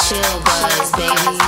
ChillBuzz, baby.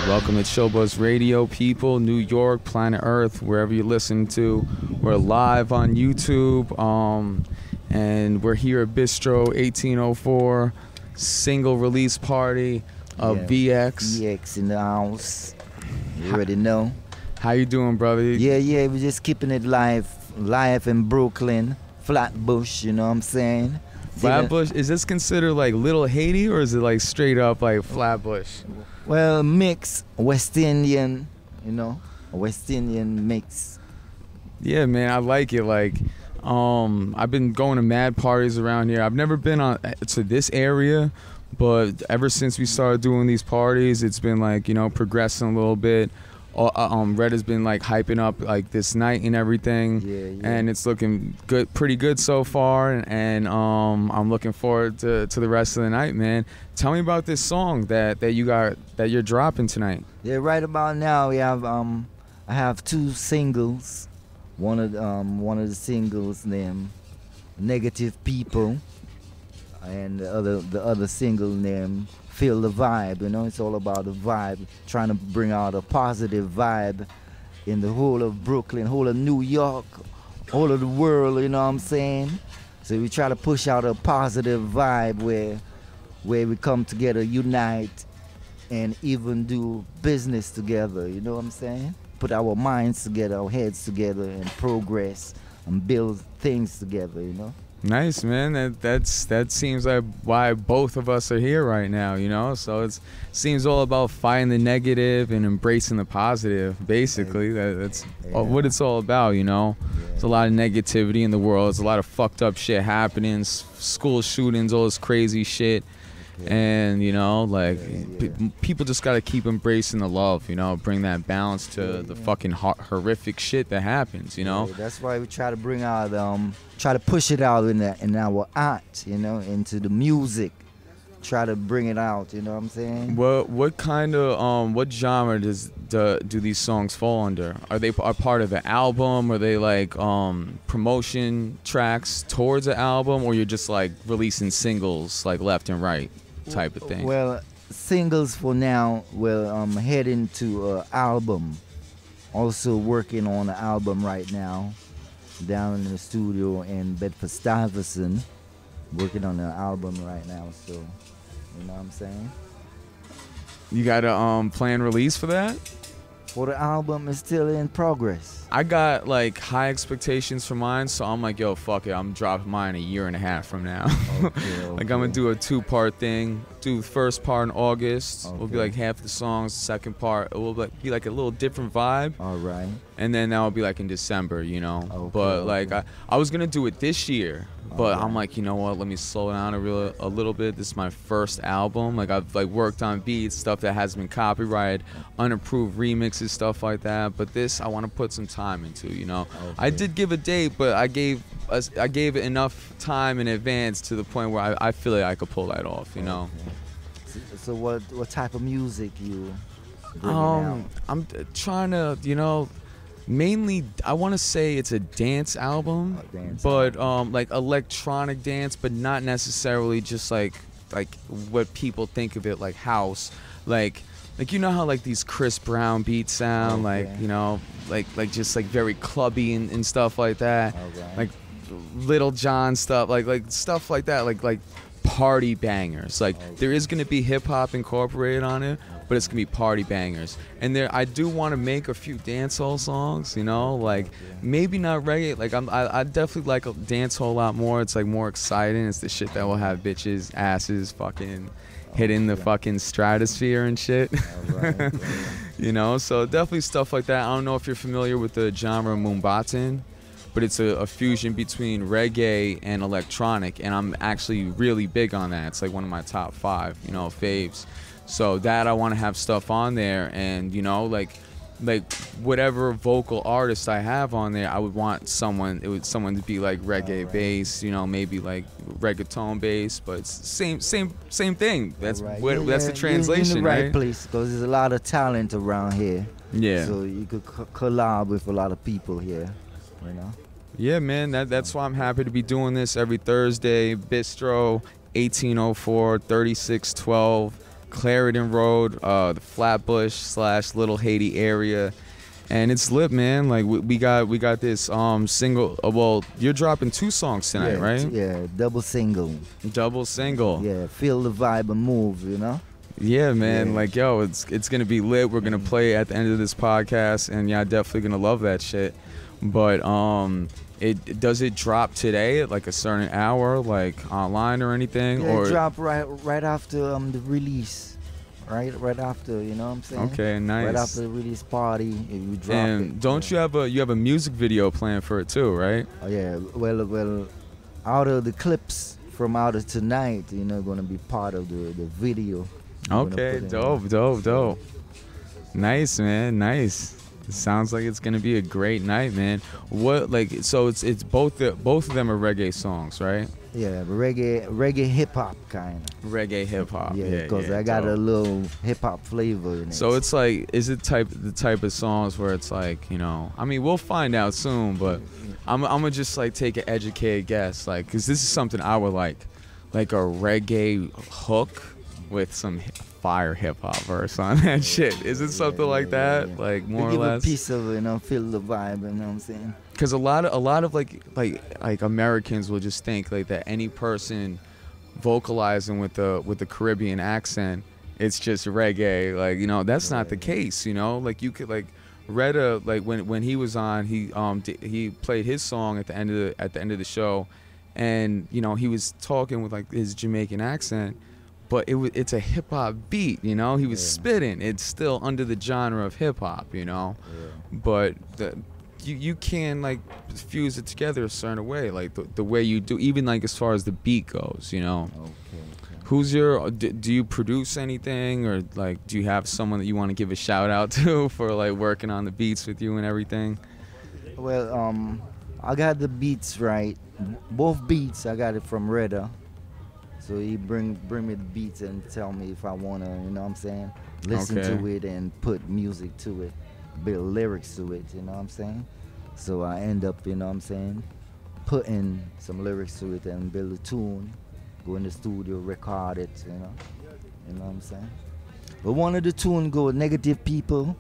Welcome to ChillBuzz Radio, people, New York, planet Earth, wherever you listen to. We're live on YouTube, and we're here at Bistro 1804, single release party of VX. VX in the house. You already know. How you doing, brother? Yeah, we're just keeping it live in Brooklyn, Flatbush, you know what I'm saying? Flatbush, is this considered like Little Haiti, or is it like straight up like Flatbush? Well, mix, West Indian, you know, a West Indian mix. Yeah, man, I like it. Like, I've been going to mad parties around here. I've never been to this area, but ever since we started doing these parties, it's been like, you know, progressing a little bit. Red has been like hyping up like this night and everything, and it's looking good, pretty good so far. And I'm looking forward to the rest of the night, man. Tell me about this song that you're dropping tonight. Yeah, right about now we have I have two singles. One of the singles named "Negative People," and the other single named "Feel the Vibe." You know, it's all about the vibe, trying to bring out a positive vibe in the whole of Brooklyn, whole of New York, whole of the world, you know what I'm saying? So we try to push out a positive vibe where we come together, unite, and even do business together, you know what I'm saying? Put our minds together, our heads together, and progress and build things together, you know? Nice, man. That seems like why both of us are here right now, you know. So it seems all about fighting the negative and embracing the positive. Basically, that's what it's all about, you know. There's a lot of negativity in the world. There's a lot of fucked up shit happening, school shootings, all this crazy shit. And you know, like people just gotta keep embracing the love, you know, bring that balance to the fucking horrific shit that happens, you know. That's why we try to bring out, try to push it out in our art, you know, into the music. Try to bring it out, you know what I'm saying? What kind of what genre do these songs fall under? Are they a part of the album? Are they like promotion tracks towards the album, or you're just like releasing singles like left and right type of thing? Well, singles for now. We'll head into an album. Also working on an album right now, down in the studio in Bedford-Stuyvesant. Working on an album right now, so you know what I'm saying? You got a planned release for that? For the album, is still in progress. I got like high expectations for mine, so I'm like, yo, fuck it, I'm dropping mine 1.5 years from now. Okay. Like I'm gonna do a 2-part thing. Do the first part in August. It'll be like half the songs. The second part, it will be like a little different vibe. All right. And then that'll be like in December, you know. Okay, but like I was gonna do it this year, but right. I'm like, you know what? Let me slow down a little bit. This is my first album. Like I've like worked on beats, stuff that has been copyrighted, unapproved remixes, stuff like that. But this, I want to put some time into, you know. Okay. I did give a date, but I gave it enough time in advance to the point where I feel like I could pull that off, you know. So what type of music you bringing out? I'm trying to, you know, mainly I want to say it's a dance album, but like electronic dance, but not necessarily just like like what people think of it like house, like you know how like these Chris Brown beats sound, like you know, like just like very clubby and stuff like that, like Little John stuff, like stuff like that, like party bangers. Like there is gonna be hip hop incorporated on it, but it's gonna be party bangers. And there, I do want to make a few dancehall songs, you know, like maybe not reggae. Like I definitely like a dancehall a lot more. It's like more exciting. It's the shit that will have bitches asses fucking hitting the fucking stratosphere and shit. You know, so definitely stuff like that. I don't know if you're familiar with the genre Moombatin, but it's a fusion between reggae and electronic, and I'm actually really big on that. It's like one of my top 5, you know, faves. So that I want to have stuff on there, and you know, like whatever vocal artist I have on there, I would want someone to be like reggae bass, you know, maybe like reggaeton bass, but it's same thing. That's that's the translation, you're in the right right? place, because there's a lot of talent around here. Yeah. So you could collab with a lot of people here, you know. Yeah, man. That's why I'm happy to be doing this every Thursday. Bistro, 1804 3612. Clarendon Road, the Flatbush / Little Haiti area, and it's lit, man. Like we got this single. Well, you're dropping 2 songs tonight, right? Yeah, double single. Yeah, feel the vibe and move, you know. Yeah, man. Like yo, it's gonna be lit. We're gonna play at the end of this podcast, and yeah, definitely gonna love that shit. But does it drop today at like a certain hour, like online or anything? Yeah, or it drop right after the release, right after, you know what I'm saying? Okay, nice. Right after the release party, you drop and it. Don't you have a music video planned for it too, right? Oh yeah, well, out of the clips from Out of Tonight, you know, gonna be part of the video. Okay, dope. Nice, man, nice. It sounds like it's gonna be a great night, man. What, like, so it's both of them are reggae songs, right? Yeah, reggae hip hop kind of. Reggae hip hop. Yeah, because I got a little hip hop flavor in it. So it's like, is it the type of songs where it's like, you know, I mean, we'll find out soon, but I'm gonna just like take an educated guess, like, because this is something I would like a reggae hook with some fire hip hop verse on that shit. Is it something like that? Like more or less? Give a piece of it, you know, feel the vibe, you know what I'm saying? Because a lot of like Americans will just think like that any person vocalizing with the Caribbean accent, it's just reggae. Like, you know, that's not the case, you know? Like you could like Retta, like when he was on, he played his song at the end of the show, and you know, he was talking with like his Jamaican accent, but it's a hip hop beat, you know. He was spitting. It's still under the genre of hip hop, you know. But you can like fuse it together a certain way, like the way you do, even like as far as the beat goes, you know. Who's your? Do you produce anything, or like do you have someone that you want to give a shout out to for like working on the beats with you and everything? Well, I got the beats right. Both beats I got it from Retta. So he bring me the beats and tell me if I wanna, you know what I'm saying, listen to it and put music to it, build lyrics to it, you know what I'm saying. So I end up, you know what I'm saying, putting some lyrics to it and build a tune, go in the studio, record it, you know what I'm saying. But one of the tune go Negative People.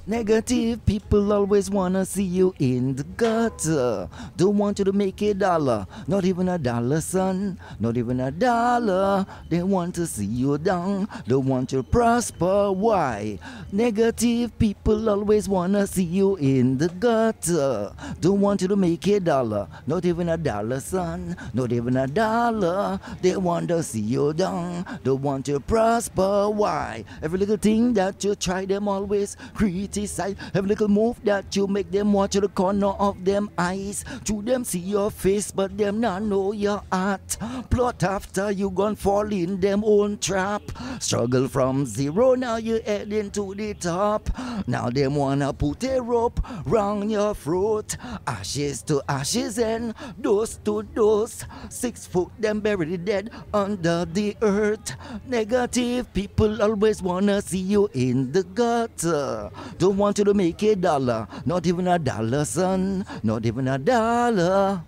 Negative people always wanna see you in the gutter. Don't want you to make $1, not even $1, son, not even $1. They want to see you down, don't want you to prosper. Why? Negative people always wanna see you in the gutter. Don't want you to make $1, not even $1, son, not even $1. They want to see you down, don't want you to prosper. Why? Every little thing that you try, them always criticize. Every little move that you make, them watch the corner of them eyes. To them see your face, but them not know your heart. Plot after you gon' fall in them own trap. Struggle from zero, now you heading to the top. Now them wanna put a rope round your throat. Ashes to ashes and dose to dose. 6 foot them buried dead under the earth. Negative people always wanna see you in the gutter. Don't want you to make $1, not even $1, son, not even $1.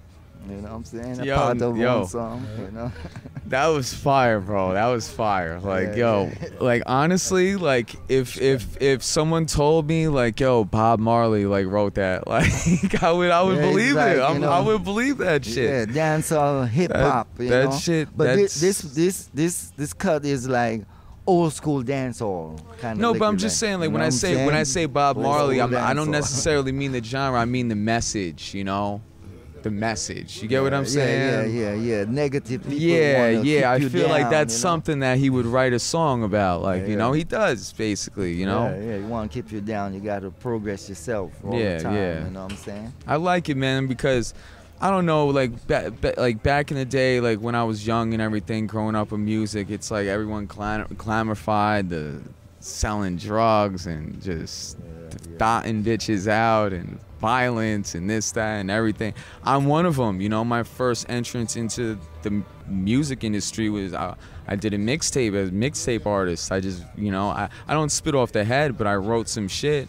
You know what I'm saying? A Yo, part of yo. one song, you know. That was fire, bro. That was fire. Like, yo, like honestly, like if someone told me like, yo, Bob Marley like wrote that, like I would believe like, it. you know, I would believe that shit. Yeah, dancehall, hip hop, you know. That shit. But this cut is like old school dancehall kind of. No, but I'm just saying, like when I say Bob Marley, I don't necessarily mean the genre. I mean the message. You know. The message, you get what I'm saying? Yeah. Negative people. Yeah. I feel like that's you know? something that he would write a song about. Like, you know, he does basically. You know. Yeah. You want to keep you down, you got to progress yourself all the time. You know what I'm saying? I like it, man, because I don't know, like back in the day, like when I was young and everything, growing up with music, it's like everyone clamorified the selling drugs and just dotting bitches out and violence and this, that, and everything. I'm one of them. You know, my first entrance into the music industry was I did a mixtape as a mixtape artist. I just, you know, I don't spit off the head, but I wrote some shit,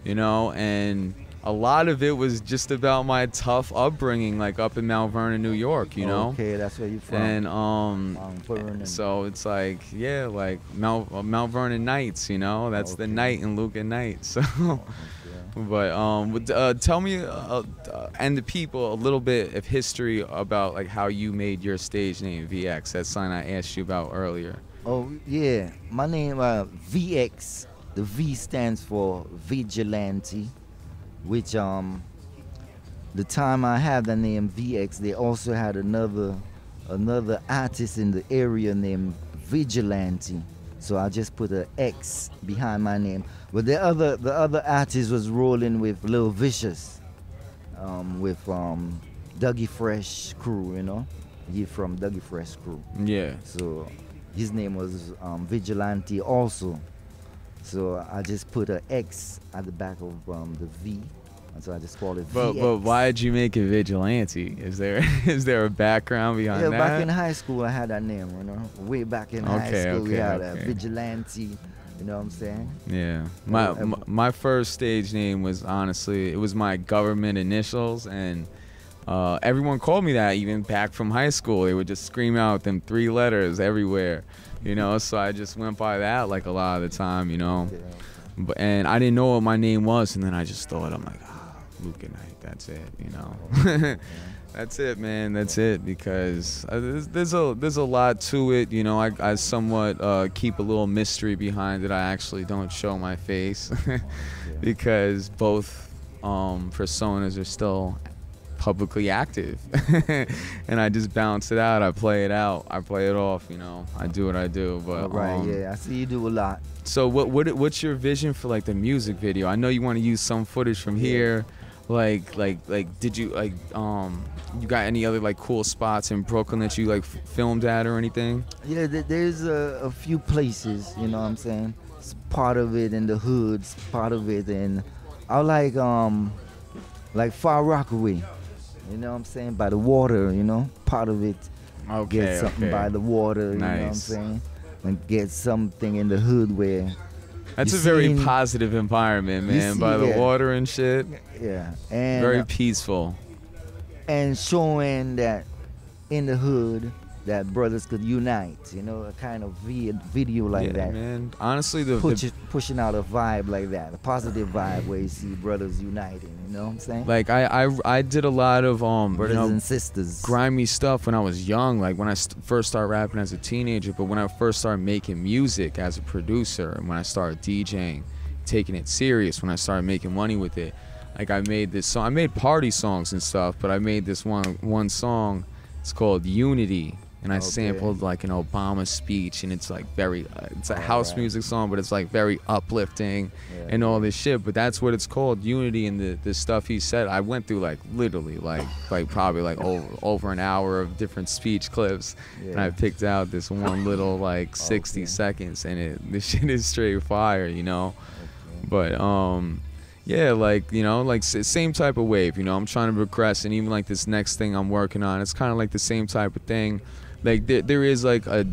you know, and a lot of it was just about my tough upbringing, like up in Mount Vernon, New York, you know. Okay, that's where you're from. And so it's like, yeah, like Mount Vernon Knights, you know. That's the Knight in Luca Knight. So, but tell me and the people a little bit of history about like how you made your stage name VX. That's something I asked you about earlier. Oh yeah, my name VX. The V stands for vigilante. Which the time I had the name VX, they also had another artist in the area named Vigilante. So I just put an X behind my name. But the other artist was rolling with Lil Vicious, with Dougie Fresh crew, you know. He from Dougie Fresh crew. Yeah. So his name was Vigilante also. So I just put an X at the back of the V, and so I just call it VX. But why did you make it Vigilante? Is there a background behind that? Yeah, back in high school I had that name, you know. Way back in high school we had a Vigilante, you know what I'm saying? Yeah. My first stage name was honestly, it was my government initials, and everyone called me that even back from high school. They would just scream out them 3 letters everywhere. You know, so I just went by that like a lot of the time, you know. And I didn't know what my name was, and then I just thought, I'm like, Luca Knight, that's it, you know. That's it, man, that's it, because there's a lot to it, you know. I somewhat keep a little mystery behind it. I actually don't show my face because both personas are still publicly active. And I just bounce it out, I play it out, I play it off, you know. I do what I do. But I see you do a lot. So what's your vision for like the music video? I know you want to use some footage from here. Like did you like you got any other like cool spots in Brooklyn that you like filmed at or anything? Yeah, there's a few places, you know what I'm saying? It's part of it in the hoods, part of it in I like Far Rockaway. You know what I'm saying? By the water, you know? Part of it. Okay, get something by the water, you know what I'm saying? And get something in the hood where... That's a very positive environment, man, by the water and shit. Yeah. And very peaceful. And showing that in the hood, that brothers could unite, you know, a kind of video like that. Man. Honestly, pushing out a vibe like that, a positive vibe where you see brothers uniting, you know what I'm saying? Like I did a lot of brothers and sisters, grimy stuff when I was young, like when I first started rapping as a teenager, but when I first started making music as a producer, and when I started DJing, taking it serious, when I started making money with it, like I made this song. I made party songs and stuff, but I made this one song. It's called Unity. And I sampled like an Obama speech, and it's like it's a house music song, but it's like very uplifting and all this shit. But that's what it's called, Unity. And the stuff he said, I went through like literally like probably like over an hour of different speech clips, and I picked out this one little like 60 seconds, and this shit is straight fire, you know. But yeah, like, you know, like same type of wave, you know. I'm trying to progress, and even like this next thing I'm working on, it's kind of like the same type of thing. Like there is like a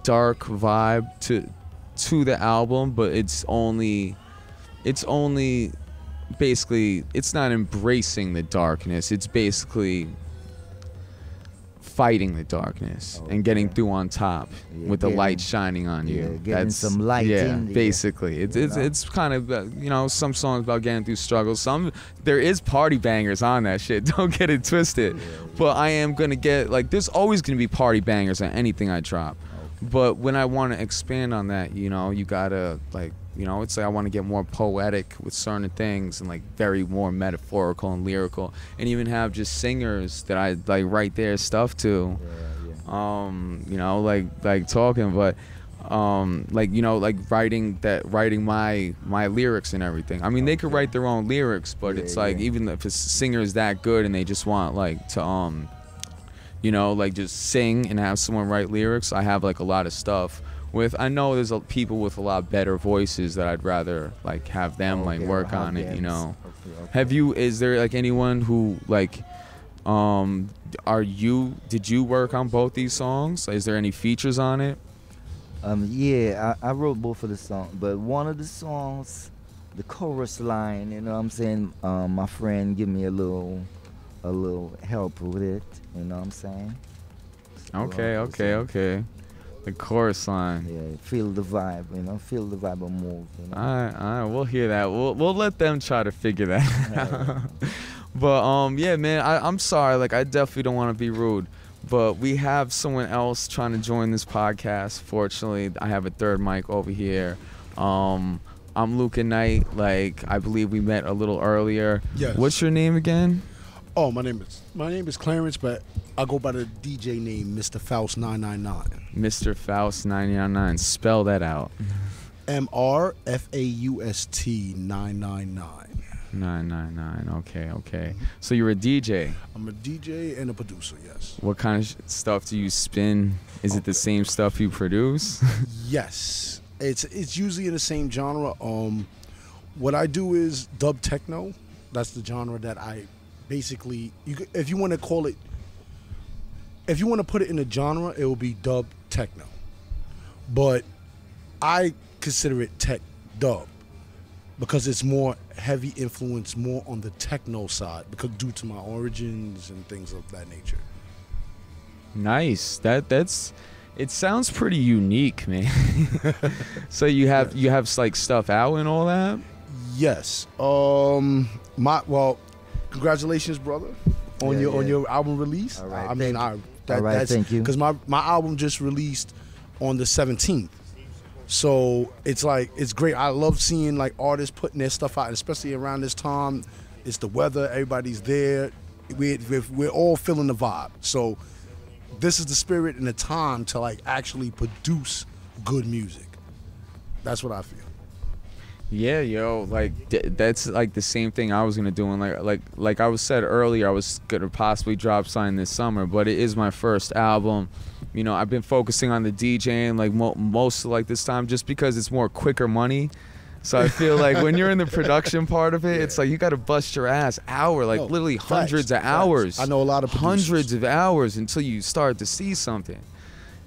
dark vibe to the album, but it's only basically, it's not embracing the darkness. It's basically fighting the darkness and getting through on top with the light shining on you. Getting some light in there. Basically. It's kind of, you know, some songs about getting through struggles. There is party bangers on that shit. Don't get it twisted. But I am going to get, like, there's always going to be party bangers on anything I drop. But when I want to expand on that, you know, you got to, like, you know, it's like I want to get more poetic with certain things and like very more metaphorical and lyrical, and even have just singers that I like write their stuff to. You know, like talking, but like, you know, like writing my lyrics and everything. I mean, they could write their own lyrics, but it's like even if a singer is that good and they just want like to you know, like just sing and have someone write lyrics, I have like a lot of stuff. I know there's people with a lot better voices that I'd rather like have them like work on it, you know. Is there like anyone who like did you work on both these songs? Is there any features on it? Yeah, I wrote both of the songs, but one of the songs, the chorus line, you know what I'm saying, my friend give me a little help with it, you know what I'm saying? Okay. The chorus line. Yeah, feel the vibe, you know, feel the vibe and move. You know? All right, we'll hear that. We'll let them try to figure that out. But yeah, man, I'm sorry. Like, I definitely don't want to be rude, but we have someone else trying to join this podcast. Fortunately, I have a third mic over here. I'm Luca Knight. Like, I believe we met a little earlier. Yes. What's your name again? Oh, my name is Clarence, but I go by the DJ name MrFaust999. MrFaust999. Spell that out. MrFaust 999. 999. Okay. So you're a DJ. I'm a DJ and a producer. Yes. What kind of stuff do you spin? Is it the same stuff you produce? Yes. It's usually in the same genre. What I do is dub techno. That's the genre that I basically, if you want to call it, if you want to put it in a genre, it will be dub techno. But I consider it tech dub because it's more heavy influence, more on the techno side, because due to my origins and things of that nature. Nice. It sounds pretty unique, man. So you have like stuff out and all that? Yes. Congratulations, brother, on your album release. All right, thank you. Because my album just released on the 17th, so it's like it's great. I love seeing like artists putting their stuff out, especially around this time. It's the weather, everybody's there. We're all feeling the vibe. So this is the spirit and the time to like actually produce good music. That's what I feel. Yeah, yo, like that's like the same thing I was gonna do, and like I was said earlier, I was gonna possibly drop something this summer, but it is my first album. You know, I've been focusing on the DJing like most of like this time, just because it's more quicker money. So I feel like when you're in the production part of it, it's like you gotta bust your ass literally hundreds of hours. I know a lot of producers. Hundreds of hours until you start to see something,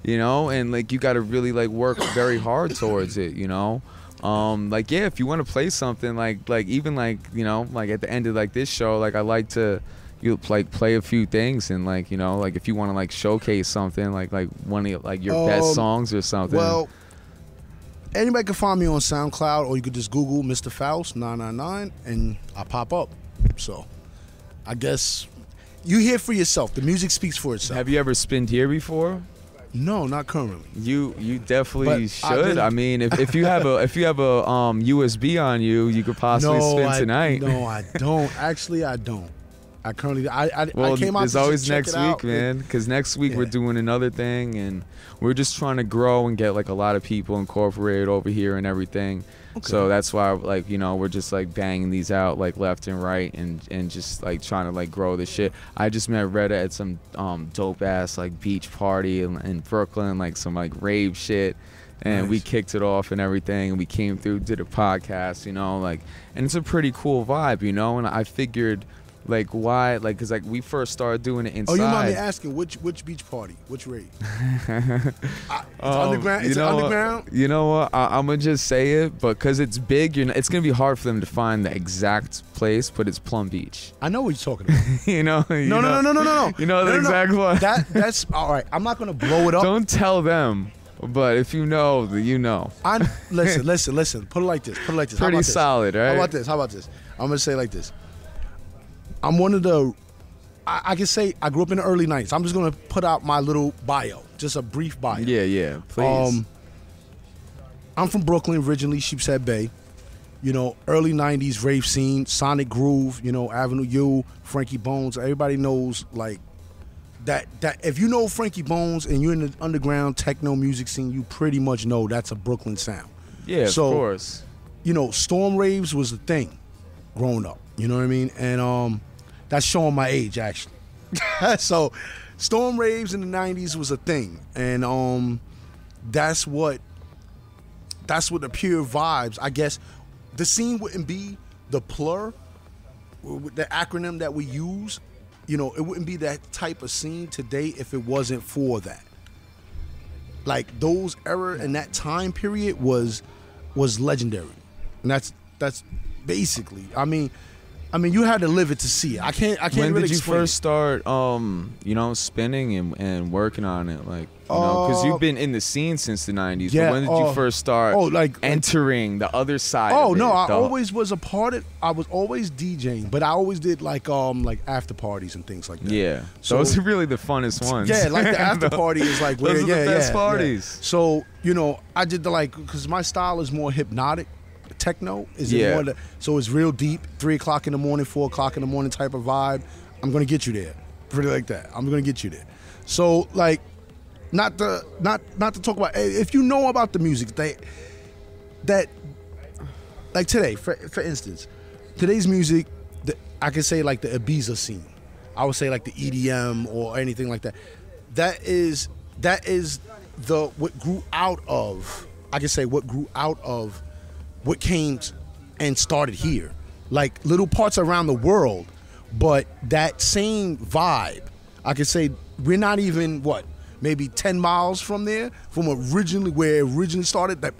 you know, and like you gotta really like work very hard towards it, you know. Like, yeah, if you want to play something like even like, you know, like at the end of like this show, like I like to play a few things, and like, you know, like if you want to like showcase something like one of like your best songs or something. Well, anybody can find me on SoundCloud, or you could just Google MrFaust999 and I pop up. So I guess you hear for yourself. The music speaks for itself. Have you ever spinned here before? No, not currently. You definitely But should. I mean, if you have a USB on you, you could possibly spin tonight. No, I don't. Actually, I don't. I currently I came out. There's to always just check next it week, out. man. Because next week we're doing another thing, and we're just trying to grow and get like a lot of people incorporated over here and everything. Okay. So that's why, like, you know, we're just like banging these out like left and right, and just like trying to like grow the shit. I just met Retta at some dope ass like beach party in Brooklyn, like some like rave shit. And Nice. We kicked it off and everything, and we came through, did a podcast, you know, like, and it's a pretty cool vibe, you know. And I figured, Like why? Like, cause like we first started doing it inside. Oh, you mind me asking which beach party, which rave? It's underground. It's underground. You know what? I'm gonna just say it, but cause it's big, it's gonna be hard for them to find the exact place. But it's Plum Beach. I know what you're talking about. No. No. You know the exact one. That's all right. I'm not gonna blow it up. Don't tell them. But if you know, you know. Listen. Put it like this. Pretty solid, right? How about this? I'm gonna say it like this. I'm one of the. I can say I grew up in the early '90s. I'm just gonna put out my little bio, just a brief bio. Yeah, please. I'm from Brooklyn originally, Sheepshead Bay. Early '90s rave scene, Sonic Groove. Avenue U, Frankie Bones. Everybody knows like that. If you know Frankie Bones and you're in the underground techno music scene, you pretty much know that's a Brooklyn sound. Yeah, of course. Storm raves was the thing growing up. You know what I mean? And that's showing my age actually. So storm raves in the 90s was a thing. And that's what the pure vibes, I guess. The scene wouldn't be the plur, the acronym that we use. It wouldn't be that type of scene today if it wasn't for that. Like those era and that time period was legendary. And that's basically, I mean, you had to live it to see it. I can't when really did you explain first start, spinning and working on it? Like, because you've been in the scene since the 90s. Yeah, but when did you first start entering the other side of it? I always was a part of, I was always DJing, but I always did like after parties and things like that. Yeah. So those are really the funnest ones. Yeah, like the after party is like where, those are the best parties. Yeah. So, I did because my style is more hypnotic. Techno is so it's real deep, 3 o'clock in the morning, 4 o'clock in the morning type of vibe. I'm gonna get you there, pretty like that. I'm gonna get you there. So like, not to talk about if you know about the music that like today, for instance, today's music, I can say like the Ibiza scene. I would say like the EDM or anything like that. That is what grew out of. I can say what grew out of what came and started here. Like little parts around the world, but that same vibe, I could say we're not even, maybe 10 miles from there, from where it originally started, that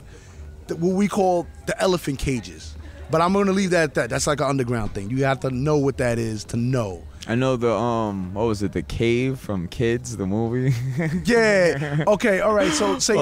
what we call the elephant cages. But I'm gonna leave that at that. That's like an underground thing. You have to know what that is to know. I know the what was it? The Cave from Kids, the movie. Yeah. Okay. All right. So say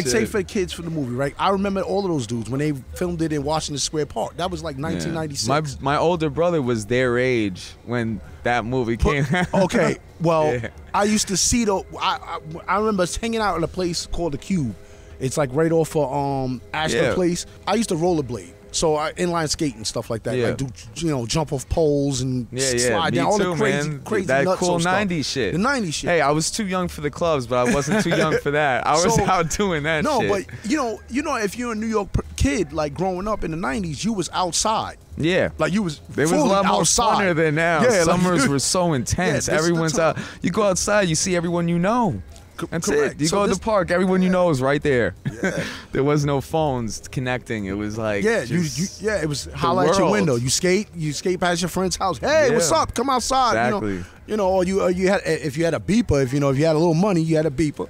say for kids for the movie, right? I remember all of those dudes when they filmed it in Washington Square Park. That was like 1996. My older brother was their age when that movie came out. Okay. Well, yeah. I used to see I remember hanging out at a place called the Cube. It's like right off of Ashland Place. I used to rollerblade. So I inline skate and stuff like that. Yeah. Like do jump off poles and slide Me down all too, the crazy man. crazy that nuts cool stuff. 90s shit. The 90s shit. Hey, I was too young for the clubs, but I wasn't too young for that. I was out doing that shit. No, but you know if you're a New York kid like growing up in the 90s, you was outside. Yeah. Like you was There was a lot more outside. funner than now. Yeah, Summers were so intense. Everyone's out. You go outside, you see everyone you know. That's correct. it. You go to the park, everyone you know is right there. Yeah. There was no phones connecting. It was like it was holla at your window. You skate past your friend's house. Hey, what's up? Come outside. Exactly. Or you had, if you had a beeper, if you had a little money, you had a beeper.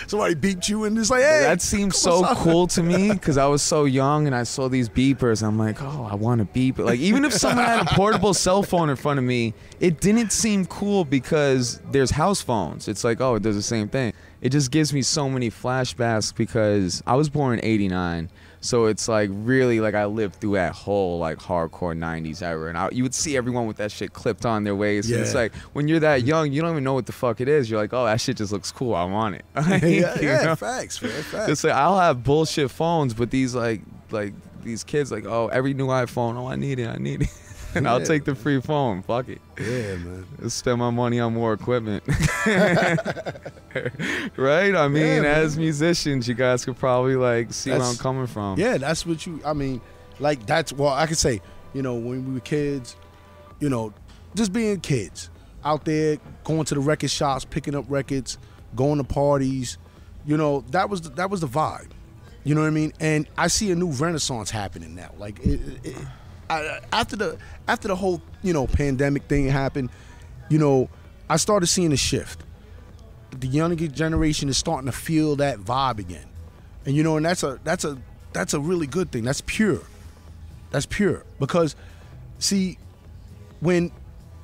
Somebody beeped you and it's like, hey. That seemed so cool to me because I was so young and I saw these beepers. I'm like, oh, I want a beeper. Like even if someone had a portable cell phone in front of me, it didn't seem cool because there's house phones. It's like, oh, it does the same thing. It just gives me so many flashbacks because I was born in '89. So it's like really like I lived through that whole like hardcore 90s era, and you would see everyone with that shit clipped on their waist. Yeah. And it's like when you're that young, you don't even know what the fuck it is. You're like, oh, that shit just looks cool. I want it. Facts. It's like I'll have bullshit phones, but these like these kids like, oh, every new iPhone, oh, I need it. And I'll take the free phone. Fuck it. Yeah, man. Let's spend my money on more equipment. Right? I mean, as musicians, you guys could probably like see where I'm coming from. Yeah, that's what I could say, when we were kids, just being kids out there, going to the record shops, picking up records, going to parties, that was the vibe. You know what I mean? And I see a new renaissance happening now. Like after the whole pandemic thing happened, I started seeing a shift. The younger generation is starting to feel that vibe again, and and that's a really good thing. That's pure. That's pure because, see, when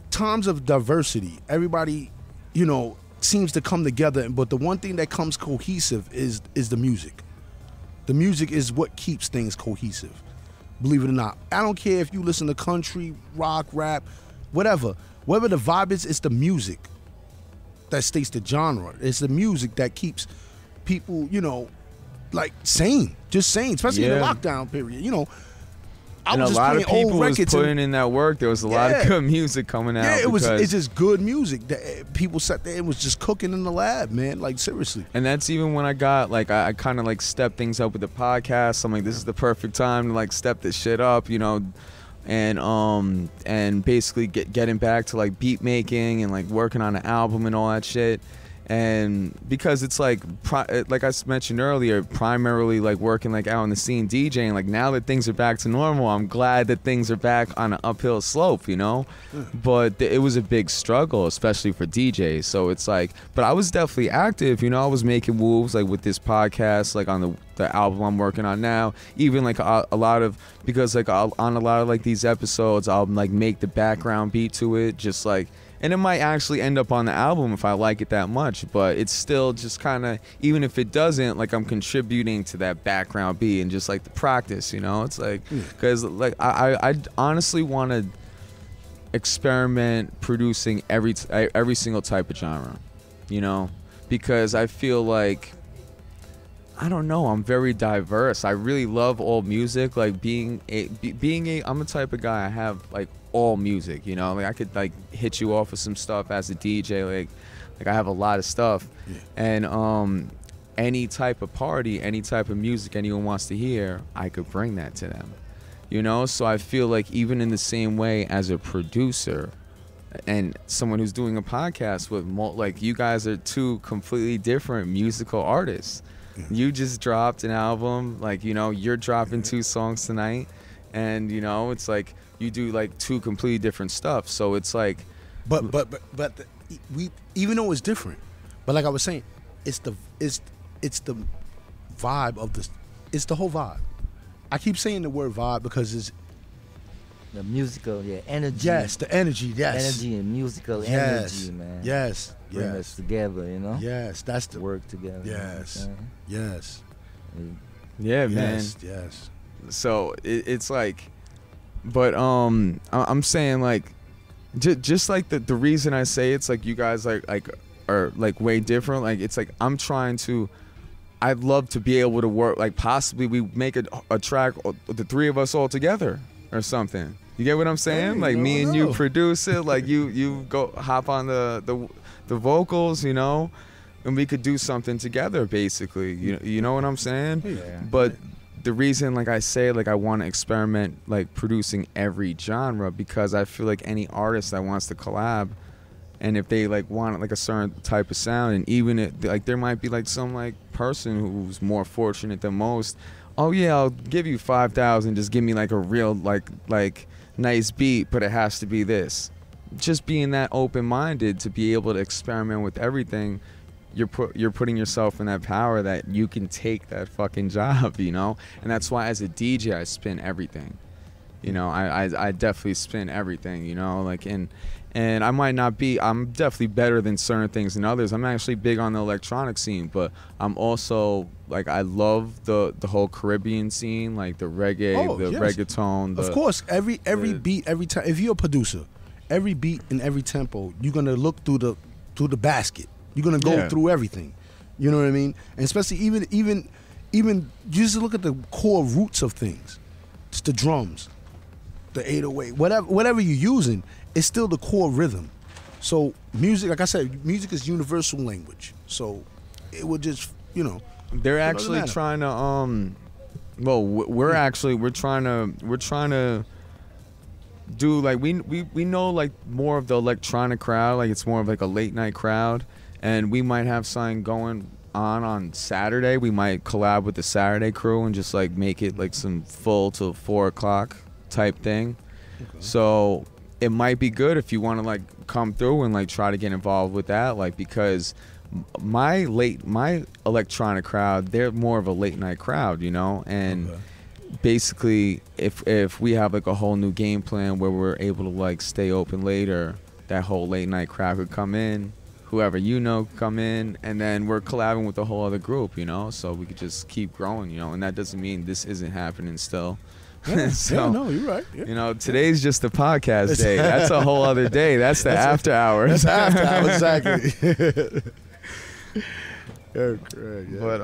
times of diversity, everybody, seems to come together. But the one thing that comes cohesive is the music. The music is what keeps things cohesive. Believe it or not. I don't care if you listen to country, rock, rap, whatever. Whatever the vibe is, it's the music that states the genre. It's the music that keeps people, like sane, just sane, especially in the lockdown period. And a lot of people was putting in that work. There was a lot of good music coming out. Yeah, it's just good music that people sat there and was just cooking in the lab, man. Like seriously. And that's even when I got I kind of like stepped things up with the podcast. I'm like, this is the perfect time to like step this shit up, and basically getting back to like beat making and like working on an album and all that shit. And because it's like I mentioned earlier, primarily like working like out on the scene DJing, like now that things are back to normal, I'm glad that things are back on an uphill slope, but it was a big struggle, especially for DJs. So it's like, but I was definitely active, I was making moves like with this podcast, like on the album I'm working on now, even like a lot of, because like on a lot of like these episodes, I'll like make the background beat to it, just like, and it might actually end up on the album if I like it that much, but it's still just kind of, even if it doesn't, like I'm contributing to that background beat and just like the practice, it's like, because like I honestly want to experiment producing every single type of genre, because I feel like, I don't know, I'm very diverse. I really love all music, like I'm the type of guy, I have like all music, like I could like hit you off with some stuff as a DJ, like I have a lot of stuff, and any type of party, any type of music anyone wants to hear, I could bring that to them, so I feel like even in the same way as a producer and someone who's doing a podcast with like you guys are two completely different musical artists. You just dropped an album, like you're dropping 2 songs tonight, and it's like you do like 2 completely different stuff. So it's like, but we, even though it's different, but like I was saying, it's the vibe of this. It's the whole vibe. I keep saying the word vibe because it's the musical, energy. Yes, the energy. Yes, energy and musical energy, man. Yes, bring us together, Yes, that's the work together. Yes, yes. Yeah, man. Yes. So it's like, but I'm saying like, just like the reason I say it's like you guys like are like way different. Like it's like I'm trying to. I'd love to be able to work, like possibly we make a track, the 3 of us all together or something. You get what I'm saying? Hey, like me and you produce it, like you go hop on the vocals, and we could do something together basically. You know what I'm saying? Yeah. But the reason like I say like I want to experiment like producing every genre, because I feel like any artist that wants to collab, and if they like want like a certain type of sound, and even if like there might be like some like person who's more fortunate than most, oh yeah, I'll give you 5,000, just give me like a real like nice beat, but it has to be this. Just being that open-minded to be able to experiment with everything, you're putting yourself in that power that you can take that fucking job, and that's why as a DJ I spin everything. I definitely spin everything, like, and I might not be, I'm definitely better than certain things than others. I'm actually big on the electronic scene, but I'm also, like, I love the whole Caribbean scene, like the reggae, reggaeton. Of course, every beat, every time, if you're a producer, every beat and every tempo, you're going to look through the basket. You're going to go through everything. You know what I mean? And especially even you just look at the core roots of things. It's the drums, the 808, whatever you're using, it's still the core rhythm. So music, like I said, music is universal language. So it would just, They're actually trying to well, we're trying to do like we know like more of the electronic crowd, like it's more of like a late night crowd, and we might have something going on Saturday. We might collab with the Saturday crew and just like make it like some full till 4 o'clock type thing. So it might be good if you want to like come through and like try to get involved with that, like, because my electronic crowd, they're more of a late night crowd, you know, and basically if we have like a whole new game plan where we're able to like stay open later, that whole late night crowd could come in, whoever you know come in, and then we're collabing with a whole other group, you know, so we could just keep growing, you know, and that doesn't mean this isn't happening still. Yeah, so, yeah, no, you're right. Yeah. You know, today's just the podcast day. That's a whole other day. That's the after hours. That's after hours, exactly. Yeah, correct. Yeah, but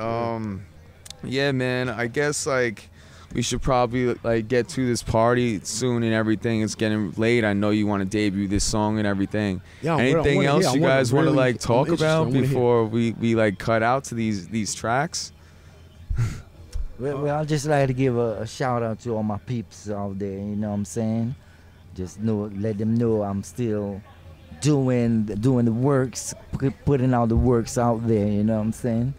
yeah, man, I guess like we should probably like get to this party soon and everything. It's getting late. I know you want to debut this song and everything. Yeah, anything else you guys want to like talk about before we like cut out to these tracks? Well, I'd just like to give a shout out to all my peeps out there, you know what I'm saying? Just let them know I'm still doing the works, putting all the works out there, you know what I'm saying?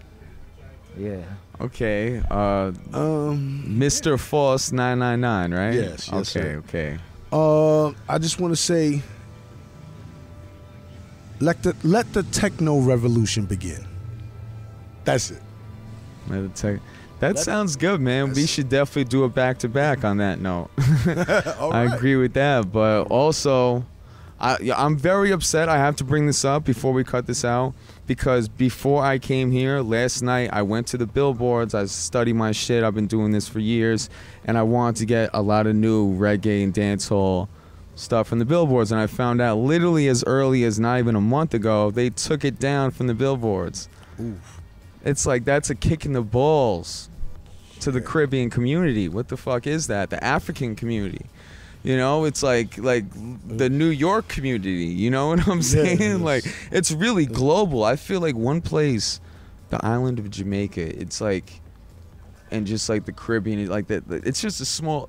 Yeah. Okay. MrFaust999, right? Yes, okay, sir. Okay. I just want to say, let the techno revolution begin. That's it. That sounds good, man. We should definitely do a back-to-back on that note. I agree with that, but also, I'm very upset. I have to bring this up before we cut this out, because before I came here last night, I went to the billboards. I studied my shit. I've been doing this for years, and I wanted to get a lot of new reggae and dancehall stuff from the billboards, and I found out literally as early as not even a month ago, they took it down from the billboards. Oof. It's like, that's a kick in the balls to the Caribbean community. What the fuck is that? The African community. You know, it's like the New York community. You know what I'm saying? Yeah, like, it's really global. I feel like one place, the island of Jamaica, it's like, and just like the Caribbean, like that. It's just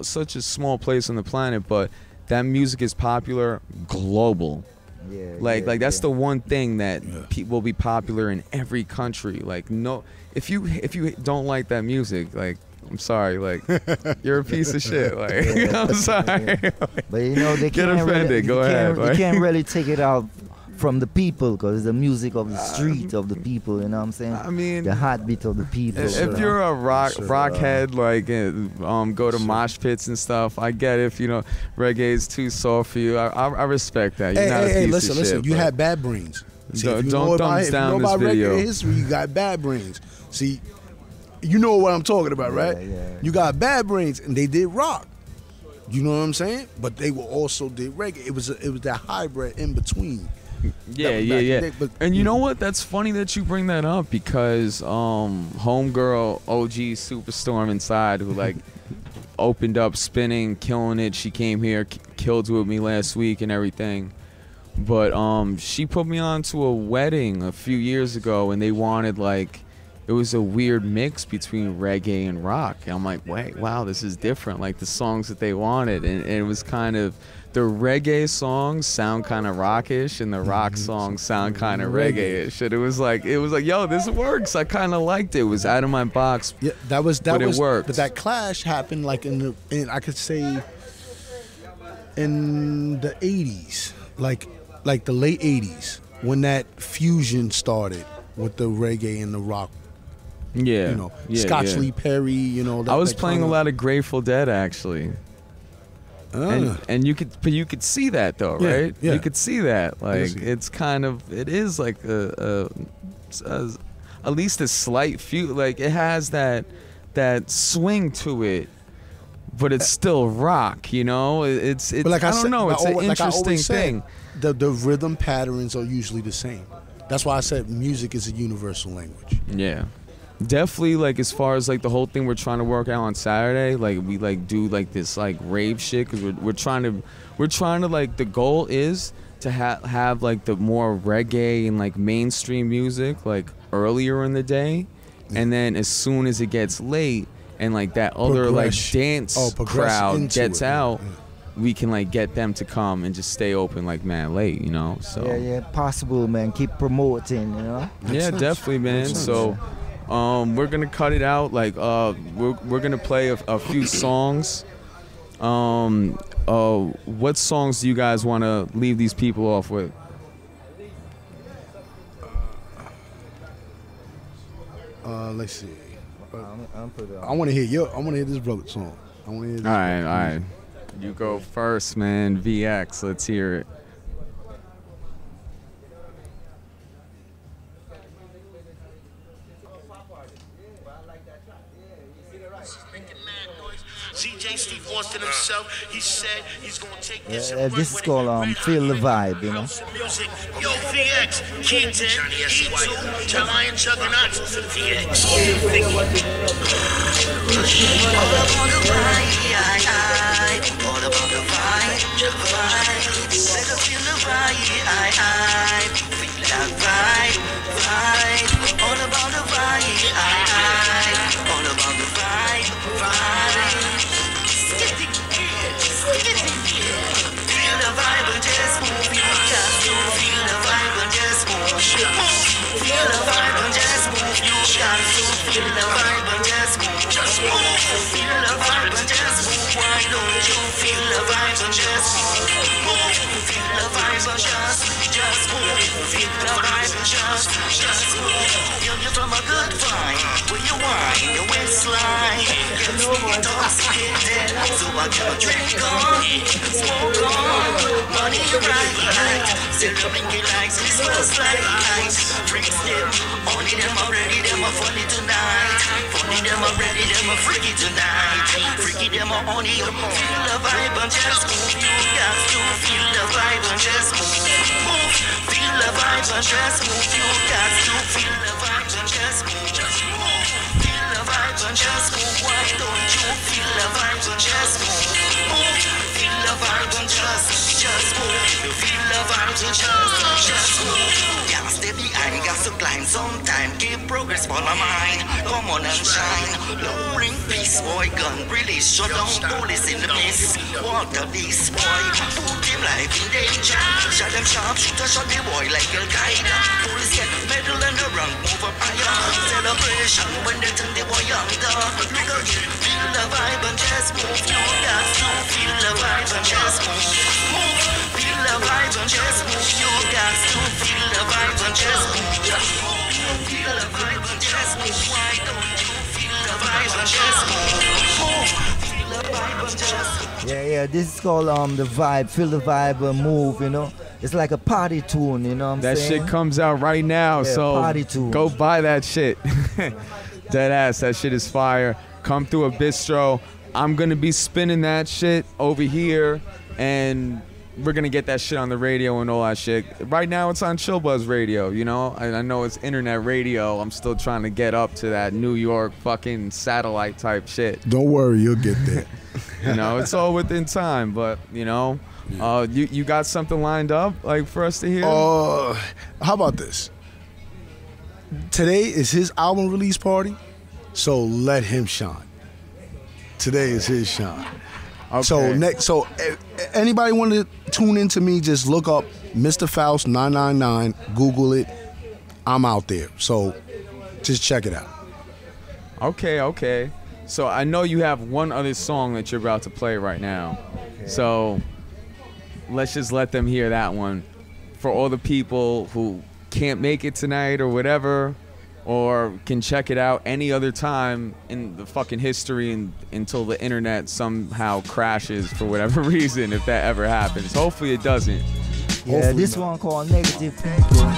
such a small place on the planet, but that music is popular global. Yeah, like that's the one thing that will be popular in every country. Like, no, if you don't like that music, like, I'm sorry, like, you're a piece of shit. Like, I'm sorry. But you know, they Get can't offended. really, Go ahead. You can't really take it out from the people, because it's the music of the street of the people, you know what I'm saying? I mean, the heartbeat of the people. If you're a rock head, like, go to mosh pits and stuff, I get it. If you know reggae is too soft for you, I respect that. You're not a piece listen, of listen. shit, You but had bad brains. See, don't thumbs down this video. Reggae history, you got bad brains. See, you know what I'm talking about, right? Yeah. You got bad brains, and they did rock. You know what I'm saying? But they also did reggae. It was that hybrid in between. Yeah. And you know what? That's funny that you bring that up, because homegirl OG Superstorm Inside, who like opened up spinning, killing it. She came here, killed with me last week and everything. But she put me on to a wedding a few years ago, and they wanted like, it was a weird mix between reggae and rock. And I'm like, wait, wow, this is different. Like the songs that they wanted, and it was kind of, the reggae songs sound kind of rockish, and the rock songs sound kind of reggae-ish. And it was like, yo, this works. I kind of liked it. It was out of my box. Yeah, that was. It worked. But that clash happened like in I could say in the 80s, like the late 80s, when that fusion started with the reggae and the rock. Yeah, you know, Scotch Lee Perry. You know, I was playing a lot of Grateful Dead actually. And you could see that though, right? Yeah. You could see that. Like, it's kind of, it is like at least a slight few. Like, it has that swing to it, but it's still rock. You know, it's. But like I don't know. It's an interesting thing. The rhythm patterns are usually the same. That's why I said music is a universal language. Yeah. Definitely, like, as far as like the whole thing we're trying to work out on Saturday, like we like do like this like rave shit, because we're trying to like, the goal is to have like the more reggae and like mainstream music like earlier in the day, and then as soon as it gets late and like that other like dance crowd gets out, we can like get them to come and just stay open like man late, you know. So yeah, possible, man. Keep promoting, you know. Yeah, definitely, man. So. We're gonna cut it out. Like, we're gonna play a few songs, What songs do you guys want to leave these people off with? Let's see. I want to hear this brother song. I want to hear this. All right. You go first, man. VX, let's hear it. Steve Austin himself, he said he's gonna take this. This is called Feel the Vibe, you know. Yo, VX, Kington, E2, the Lion Juggernaut, VX. All about the vibe, all about the vibe, better feel the vibe, feel that vibe, all about the vibe, all about the vibe. Feel the vibe and just move. You got to feel the vibe and just move. Feel the vibe and just move. You got to feel the vibe and just move. Just move. Feel the vibe and just move. Why don't you feel the vibe and just move? Feel the vibe and just move. Feel the vibe and just move. You're from a good vibe. When you whine, your waistline gets intoxicated. So I got a drink on, smoke on, money right. Still the blinky lights, Christmas lights. Freaks them, only them are ready, them are funny tonight. Funny them are ready, them are freaky tonight. Freaky them are only you. Feel the vibe and just move. You got to feel the vibe and just move. Feel the vibe and just move. You got to feel the vibe and just move. Feel the vibe and just move. Why don't you feel the vibe and just move? Feel the vibe and just move. You feel the vibe and just move. Yeah, stay behind, got to climb sometime. Keep progress for my mind. Come on and shine. Don't bring peace, boy. Gun release. Shut down police in the place. Water this boy. Put him life in danger. Shot them sharp, shot the boy like Al-Qaeda. Police get medal and the rank move up higher. Celebration when they turn the boy younger. Look again, feel the vibe and just move. You got to feel the vibe and just move. Feel the vibe and just move. You got to feel the vibe and just move. Feel the vibe and just move. Why don't you feel the vibe and just move? Feel the vibe and just move. Yeah, this is called the vibe, feel the vibe and move, you know. It's like a party tune, you know what I'm saying? That shit comes out right now, so party tune. Go buy that shit. Dead ass, that shit is fire. Come through a bistro. I'm gonna be spinning that shit over here, and we're gonna get that shit on the radio and all that shit. Right now it's on ChillBuzz radio, you know? I know it's internet radio. I'm still trying to get up to that New York fucking satellite type shit. Don't worry, you'll get there. You know, it's all within time, but you know, you got something lined up like for us to hear? How about this? Today is his album release party, so let him shine. Today is his shine. Okay. So anybody want to tune into me, just look up MrFaust999, Google it. I'm out there, so just check it out. Okay. So I know you have one other song that you're about to play right now. Okay. So let's just let them hear that one. For all the people who can't make it tonight or whatever, or can check it out any other time in the fucking history until the internet somehow crashes for whatever reason, if that ever happens. Hopefully it doesn't. Yeah, this one called Negative People.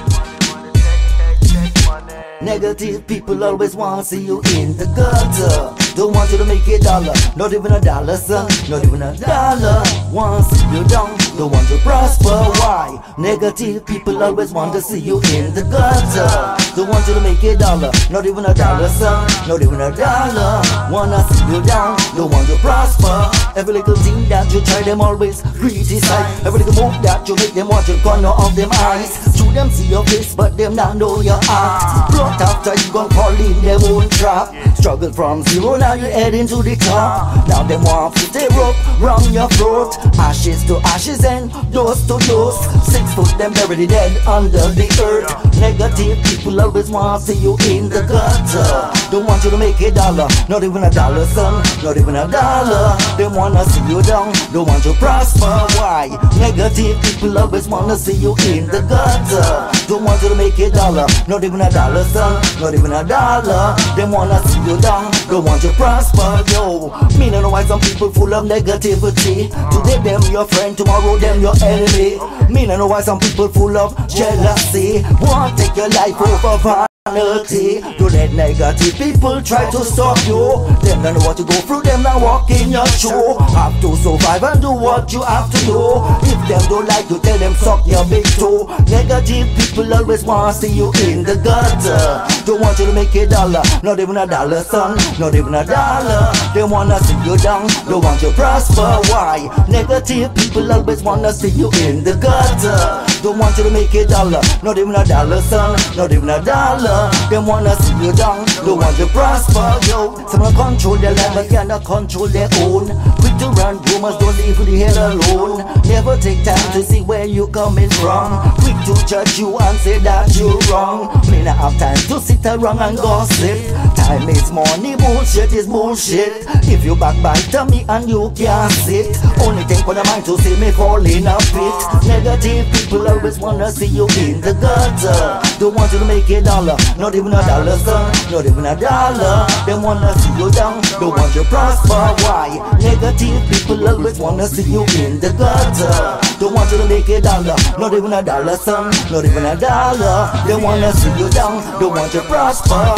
Negative people always want to see you in the gutter. Don't want you to make a dollar, not even a dollar, son, not even a dollar. Want to see you down, don't want to prosper. Why? Negative people always want to see you in the gutter. Don't want you to make a dollar, not even a dollar, son, not even a dollar. Wanna see you down, don't want to prosper. Every little thing that you try, them always criticize. Every little move that you make, them want to corner of them eyes. them see your face, but them not know your heart. Brought after you gon' fall in their own trap. Struggle from zero, now you heading to the top. Now them want to stay rope round your throat. Ashes to ashes and dose to dose. 6 foot them buried dead under the earth. Negative people always want to see you in the gutter. Don't want you to make a dollar, not even a dollar, son, not even a dollar. They wanna see you down, don't want you prosper. Why? Negative people always wanna see you in the gutter. Don't want you to make a dollar, not even a dollar, son, not even a dollar. They wanna see you down, don't want you prosper. Yo, me no know why some people full of negativity. Today them your friend, tomorrow them your enemy. Me no know why some people full of jealousy. Want take your life over vanity. To let negative people try to stop you. Them don't know what to go through, them not walk in your shoe. Have to survive and do what you have to do. If them don't like you, tell them suck your big toe. Negative people always want to see you in the gutter. Don't want you to make a dollar, not even a dollar, son, not even a dollar. They wanna see you down, don't want you prosper. Why? Negative people always wanna see you in the gutter. Don't want you to make a dollar, not even a dollar, son, not even a dollar. They wanna see you down, don't want you prosper. Yo, someone control their life but cannot control their own. Quick to run rumors, don't leave the head alone. Never take time to see where you coming from. Quick to judge you and say that you're wrong. May not have time to sit around and gossip. Time is money, bullshit is bullshit. If you backbite to me and you can't sit, only think on the mind to see me fall in a pit. Negative people always wanna see you in the gutter. Don't want you to make a dollar, not even a dollar, son, not even a dollar. They wanna see you down, don't want you prosper. Why? Negative people always wanna see you in the gutter. Don't want you to make a dollar, not even a dollar, son, not even a dollar. They wanna see you down, don't want you prosper.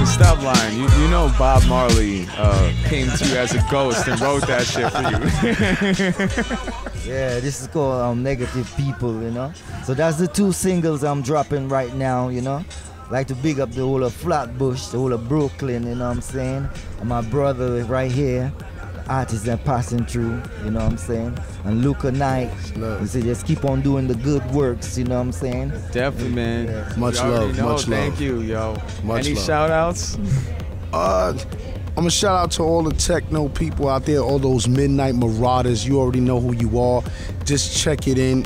Stop lying. You know Bob Marley came to you as a ghost and wrote that shit for you. Yeah, this is called Negative People, you know. So that's the 2 singles I'm dropping right now, you know. Like to big up the whole of Flatbush, the whole of Brooklyn, you know what I'm saying. And my brother right here, the artist that passing through, you know what I'm saying. And Luca Knight, you see, just keep on doing the good works, you know what I'm saying. Definitely, man. Yeah. Much love, much love. Thank you, yo. Much Any love. shout outs? I'm gonna shout out to all the techno people out there, all those midnight marauders. You already know who you are. Just check it in.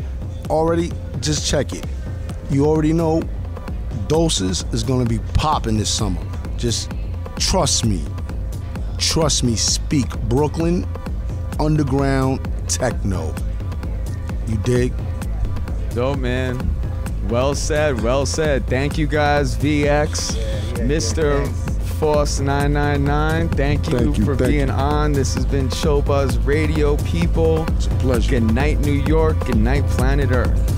Already, just check it. You already know Doses is gonna be popping this summer. Just trust me. Trust me, speak. Brooklyn underground techno. You dig? Dope, man. Well said, well said. Thank you guys, VX, MrFaust999. Thank you for being on. This has been ChillBuzz Radio, people. It's a pleasure. Good night, New York. Good night, planet Earth.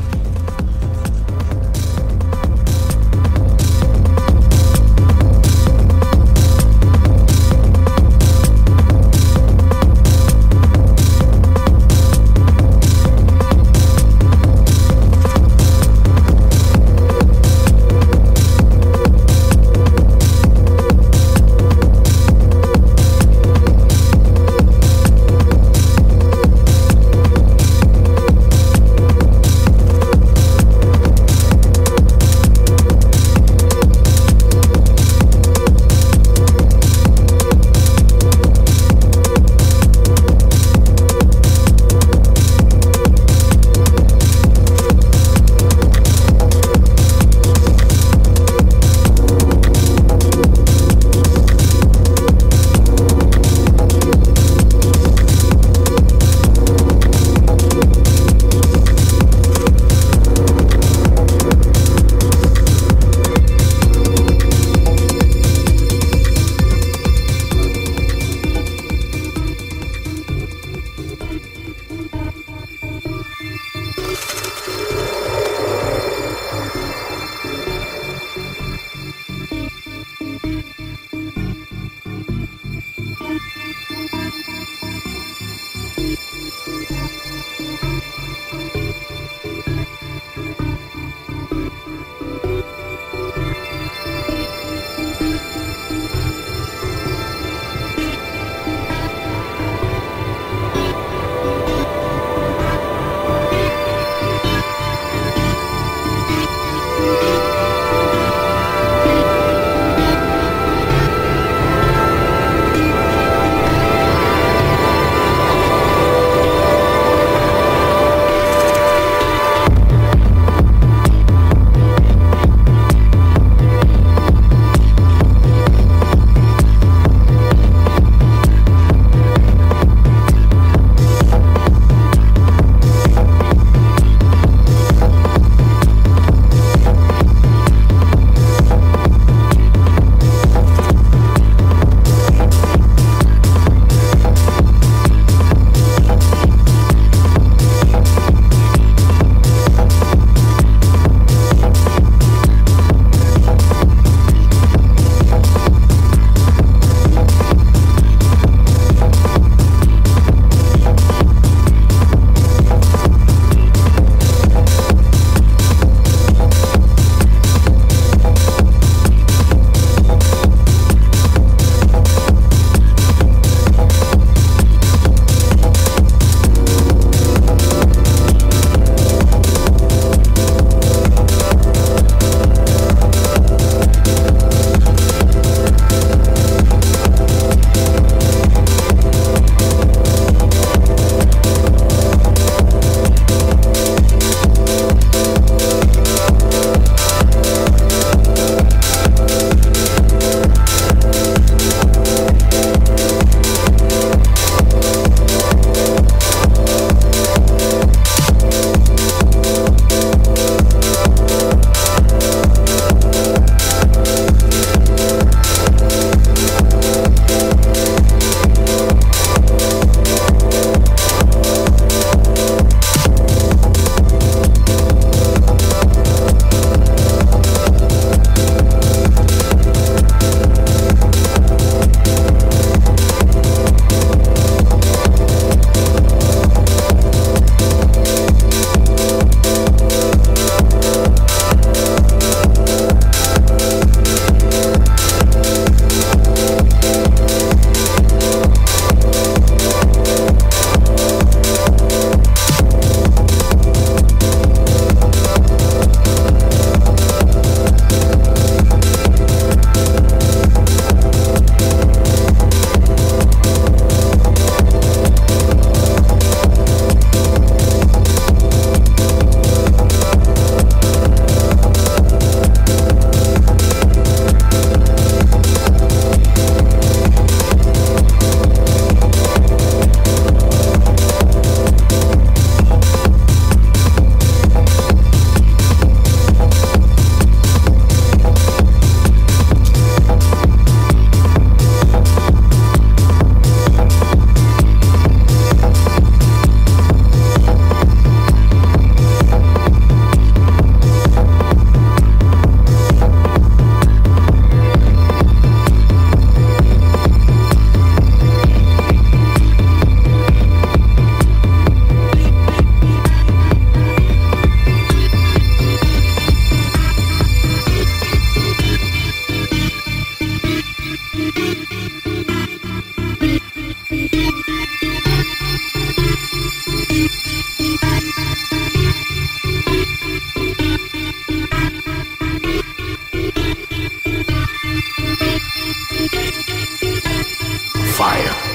fire.